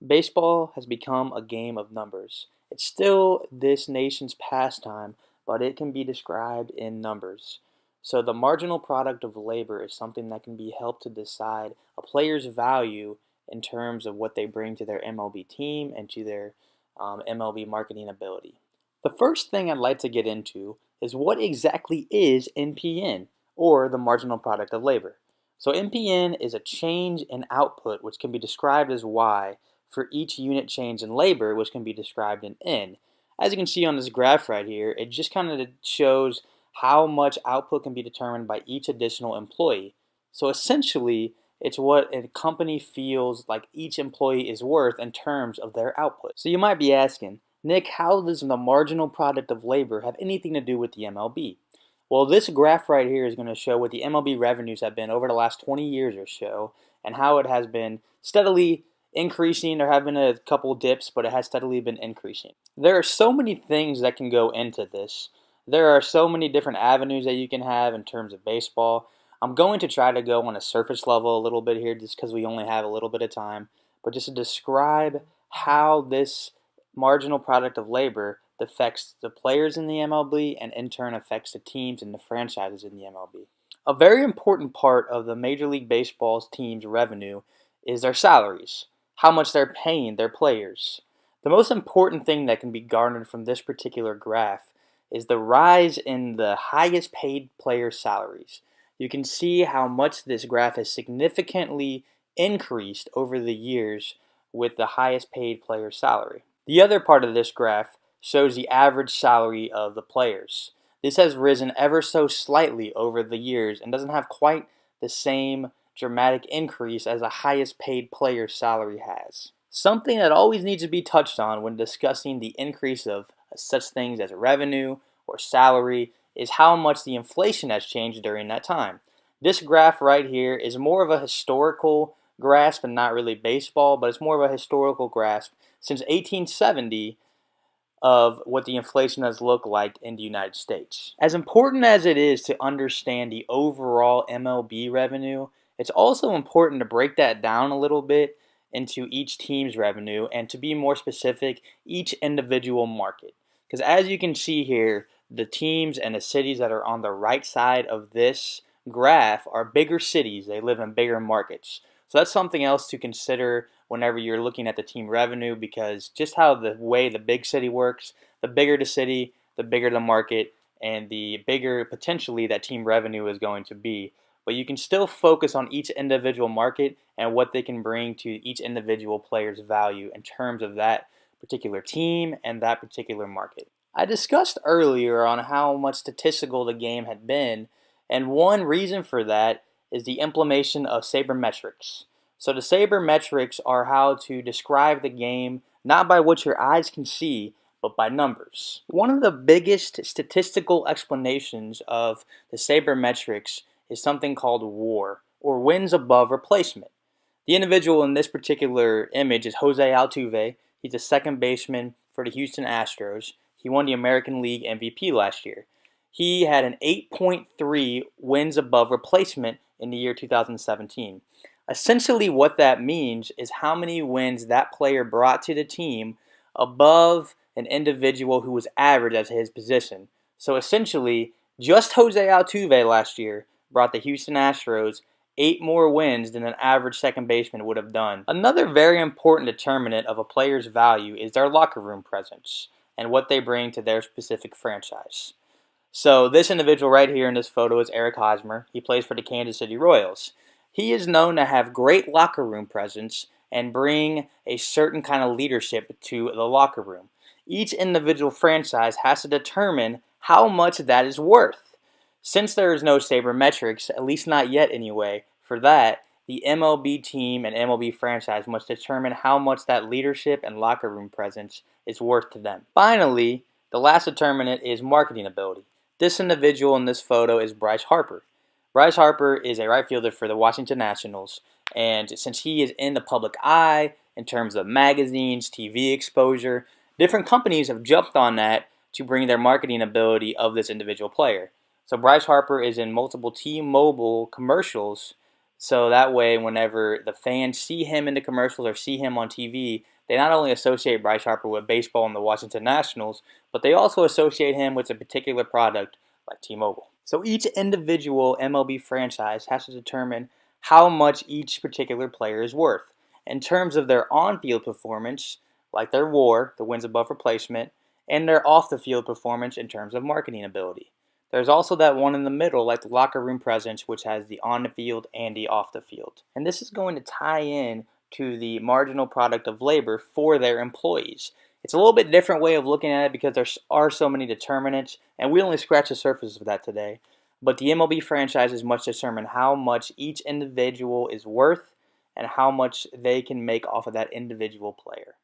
Baseball has become a game of numbers. It's still this nation's pastime, but it can be described in numbers. So the marginal product of labor is something that can be helped to decide a player's value in terms of what they bring to their MLB team and to their MLB marketing ability. The first thing I'd like to get into is what exactly is MPN, or the marginal product of labor. So MPN is a change in output, which can be described as Y, for each unit change in labor, which can be described in N. As you can see on this graph right here, it just kind of shows how much output can be determined by each additional employee. So essentially, it's what a company feels like each employee is worth in terms of their output. So you might be asking, Nick, how does the marginal product of labor have anything to do with the MLB? Well, this graph right here is going to show what the MLB revenues have been over the last 20 years or so, and how it has been steadily increasing. There have been a couple dips, but it has steadily been increasing. There are so many things that can go into this. There are so many different avenues that you can have in terms of baseball. I'm going to try to go on a surface level a little bit here just because we only have a little bit of time, but just to describe how this marginal product of labor affects the players in the MLB and in turn affects the teams and the franchises in the MLB. A very important part of the Major League Baseball's team's revenue is their salaries, how much they're paying their players. The most important thing that can be garnered from this particular graph is the rise in the highest paid player salaries. You can see how much this graph has significantly increased over the years with the highest paid player salary. The other part of this graph shows the average salary of the players. This has risen ever so slightly over the years and doesn't have quite the same dramatic increase as the highest paid player's salary has. Something that always needs to be touched on when discussing the increase of such things as revenue or salary is how much the inflation has changed during that time. This graph right here is more of a historical grasp and not really baseball, but it's more of a historical grasp since 1870 of what the inflation has looked like in the United States. As important as it is to understand the overall MLB revenue, it's also important to break that down a little bit into each team's revenue and, to be more specific, each individual market. Because as you can see here, the teams and the cities that are on the right side of this graph are bigger cities. They live in bigger markets. So that's something else to consider whenever you're looking at the team revenue, because just how the way the big city works, the bigger the city, the bigger the market, and the bigger potentially that team revenue is going to be. But you can still focus on each individual market and what they can bring to each individual player's value in terms of that particular team and that particular market. I discussed earlier on how much statistical the game had been, and one reason for that is the implementation of sabermetrics. So the sabermetrics are how to describe the game not by what your eyes can see, but by numbers. One of the biggest statistical explanations of the sabermetrics is something called WAR, or wins above replacement. The individual in this particular image is Jose Altuve. He's a second baseman for the Houston Astros. He won the American League MVP last year. He had an 8.3 wins above replacement in the year 2017. Essentially what that means is how many wins that player brought to the team above an individual who was average at his position. So essentially, just Jose Altuve last year brought the Houston Astros 8 more wins than an average second baseman would have done. Another very important determinant of a player's value is their locker room presence and what they bring to their specific franchise. So this individual right here in this photo is Eric Hosmer. He plays for the Kansas City Royals. He is known to have great locker room presence and bring a certain kind of leadership to the locker room. Each individual franchise has to determine how much that is worth. Since there is no sabermetrics, at least not yet anyway, for that, the MLB team and MLB franchise must determine how much that leadership and locker room presence is worth to them. Finally, the last determinant is marketing ability. This individual in this photo is Bryce Harper. Bryce Harper is a right fielder for the Washington Nationals, and since he is in the public eye in terms of magazines, TV exposure, different companies have jumped on that to bring their marketing ability of this individual player. So Bryce Harper is in multiple T-Mobile commercials So that way, whenever the fans see him in the commercials or see him on TV, they not only associate Bryce Harper with baseball and the Washington Nationals, but they also associate him with a particular product like T-Mobile. So each individual MLB franchise has to determine how much each particular player is worth. In terms of their on-field performance, like their WAR, the wins above replacement, and their off-the-field performance in terms of marketing ability. There's also that one in the middle, like the locker room presence, which has the on the field and the off the field. And this is going to tie in to the marginal product of labor for their employees. It's a little bit different way of looking at it because there are so many determinants, and we only scratch the surface of that today. But the MLB franchises must determine how much each individual is worth and how much they can make off of that individual player.